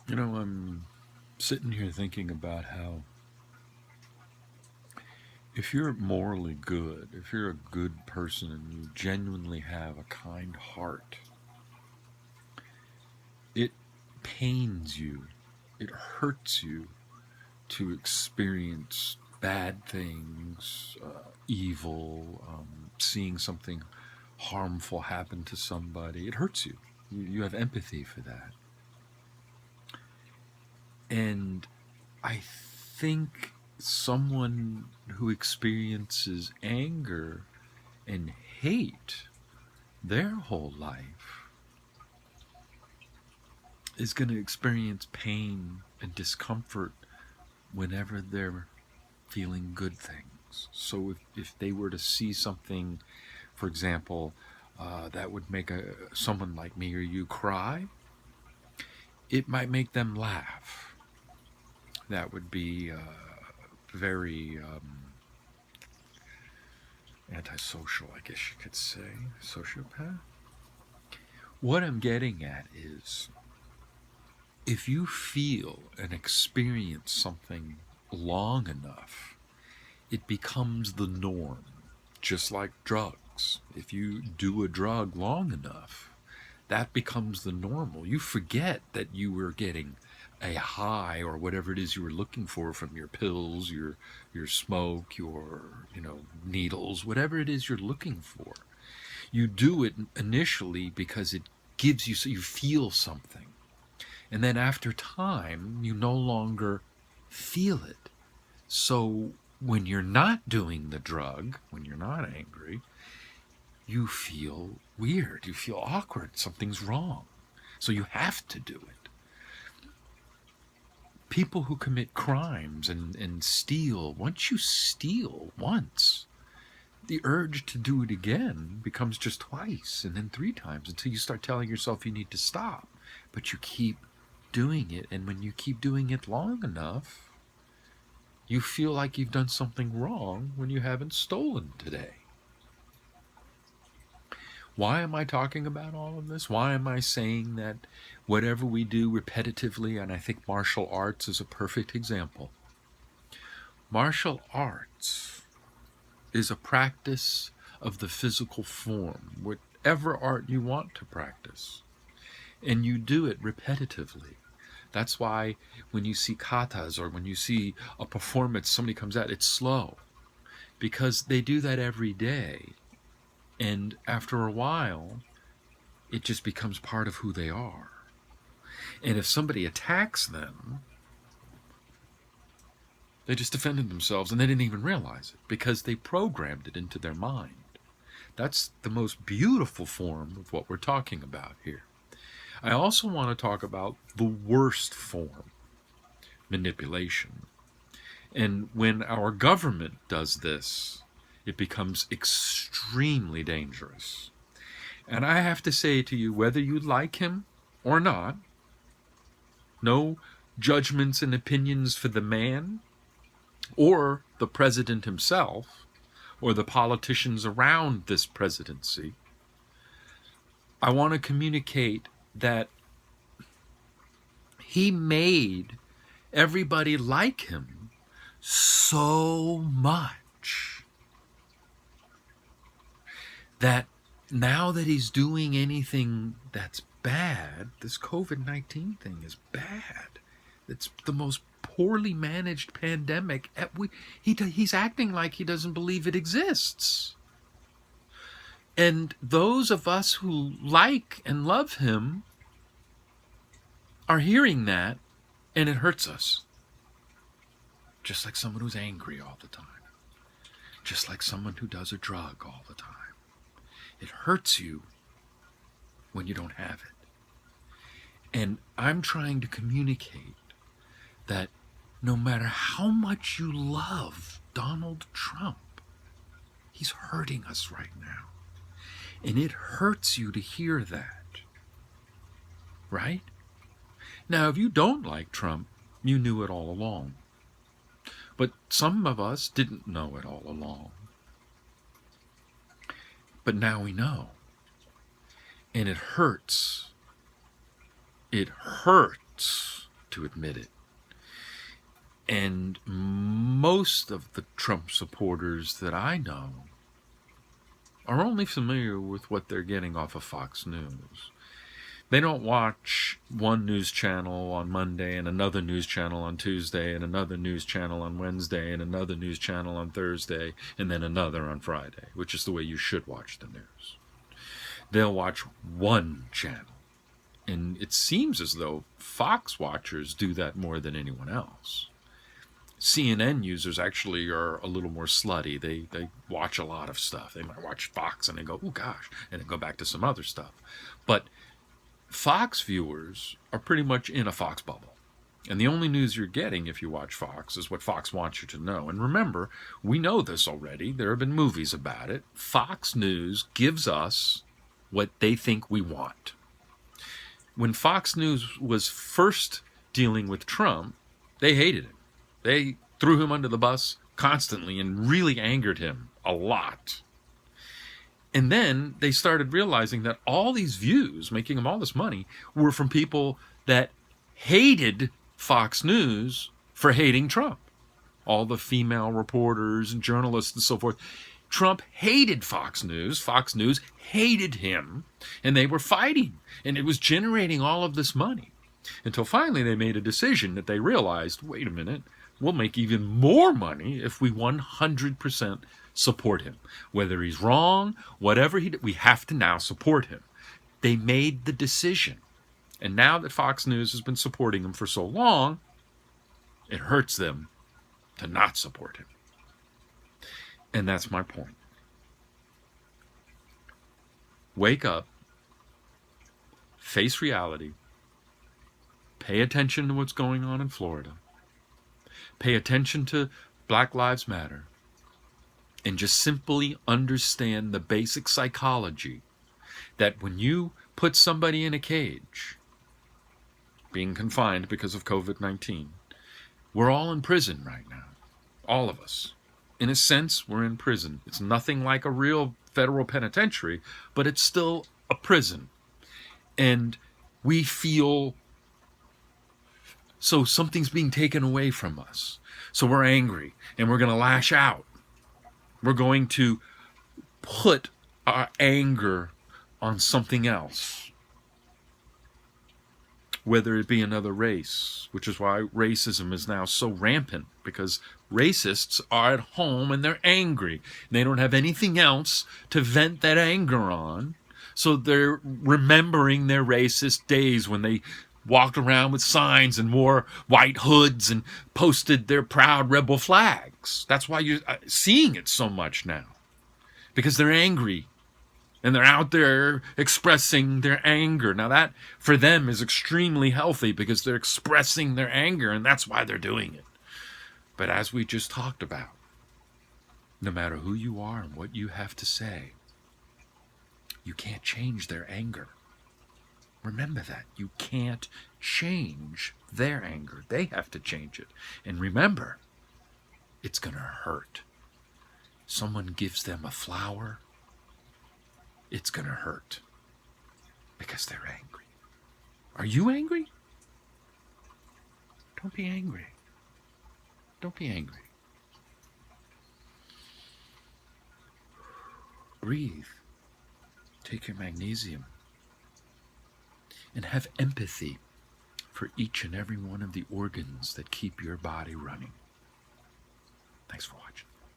I'm sitting here thinking about how if you're morally good, if you're a good person and you genuinely have a kind heart, it pains you, it hurts you to experience bad things, evil, seeing something harmful happen to somebody. It hurts you. You have empathy for that. And I think someone who experiences anger and hate their whole life is going to experience pain and discomfort whenever they're feeling good things. So if they were to see something, for example, that would make someone like me or you cry, it might make them laugh. That would be very antisocial, I guess you could say. Sociopath? What I'm getting at is if you feel and experience something long enough, it becomes the norm, just like drugs. If you do a drug long enough, that becomes the normal. You forget that you were getting a high or whatever it is you were looking for from your pills, your smoke, your needles, whatever it is you're looking for. You do it initially because it gives you so you feel something. And then after time, you no longer feel it. So when you're not doing the drug, when you're not angry, you feel weird. You feel awkward. Something's wrong. So you have to do it. People who commit crimes and steal, once you steal once, the urge to do it again becomes just twice and then three times until you start telling yourself you need to stop. But you keep doing it, and when you keep doing it long enough, you feel like you've done something wrong when you haven't stolen today. Why am I talking about all of this? Why am I saying that whatever we do repetitively, and I think martial arts is a perfect example. Martial arts is a practice of the physical form, whatever art you want to practice, and you do it repetitively. That's why when you see katas or when you see a performance, somebody comes out, it's slow, because they do that every day. And after a while, it just becomes part of who they are. And if somebody attacks them, they just defended themselves and they didn't even realize it because they programmed it into their mind. That's the most beautiful form of what we're talking about here. I also want to talk about the worst form, manipulation. And when our government does this, it becomes extremely dangerous. And I have to say to you, whether you like him or not, no judgments and opinions for the man or the president himself or the politicians around this presidency. I want to communicate that he made everybody like him so much that now that he's doing anything that's bad, this COVID-19 thing is bad. It's the most poorly managed pandemic. He's acting like he doesn't believe it exists. And those of us who like and love him are hearing that, and it hurts us. Just like someone who's angry all the time. Just like someone who does a drug all the time. It hurts you when you don't have it. And I'm trying to communicate that no matter how much you love Donald Trump, he's hurting us right now. And it hurts you to hear that. Right? Now, if you don't like Trump, you knew it all along. But some of us didn't know it all along. But now we know. And it hurts. It hurts to admit it. And most of the Trump supporters that I know are only familiar with what they're getting off of Fox News. They don't watch one news channel on Monday and another news channel on Tuesday and another news channel on Wednesday and another news channel on Thursday and then another on Friday, which is the way you should watch the news. They'll watch one channel. And it seems as though Fox watchers do that more than anyone else. CNN users actually are a little more slutty. They watch a lot of stuff. They might watch Fox and they go, oh gosh, and then go back to some other stuff. But Fox viewers are pretty much in a Fox bubble. And the only news you're getting if you watch Fox is what Fox wants you to know. And remember, we know this already. There have been movies about it. Fox News gives us what they think we want. When Fox News was first dealing with Trump, they hated him. They threw him under the bus constantly and really angered him a lot. And then they started realizing that all these views, making them all this money, were from people that hated Fox News for hating Trump. All the female reporters and journalists and so forth. Trump hated Fox News. Fox News hated him. And they were fighting. And it was generating all of this money. Until finally they made a decision that they realized, wait a minute, we'll make even more money if we 100% support him. Whether he's wrong, whatever we have to now support him. They made the decision. And now that Fox News has been supporting him for so long, it hurts them to not support him. And that's my point. Wake up, face reality, pay attention to what's going on in Florida, pay attention to Black Lives Matter, and just simply understand the basic psychology that when you put somebody in a cage, being confined because of COVID-19, we're all in prison right now. All of us. In a sense, we're in prison. It's nothing like a real federal penitentiary, but it's still a prison. And we feel so something's being taken away from us. So we're angry and we're going to lash out. We're going to put our anger on something else. Whether it be another race, which is why racism is now so rampant, because racists are at home and they're angry. They don't have anything else to vent that anger on, so they're remembering their racist days when they walked around with signs and wore white hoods and posted their proud rebel flags. That's why you're seeing it so much now, because they're angry. And they're out there expressing their anger. Now that, for them, is extremely healthy because they're expressing their anger, and that's why they're doing it. But as we just talked about, no matter who you are and what you have to say, you can't change their anger. Remember that. You can't change their anger. They have to change it. And remember, it's going to hurt. Someone gives them a flower, it's going to hurt because they're angry. Are you angry? Don't be angry. Don't be angry. Breathe. Take your magnesium. And have empathy for each and every one of the organs that keep your body running. Thanks for watching.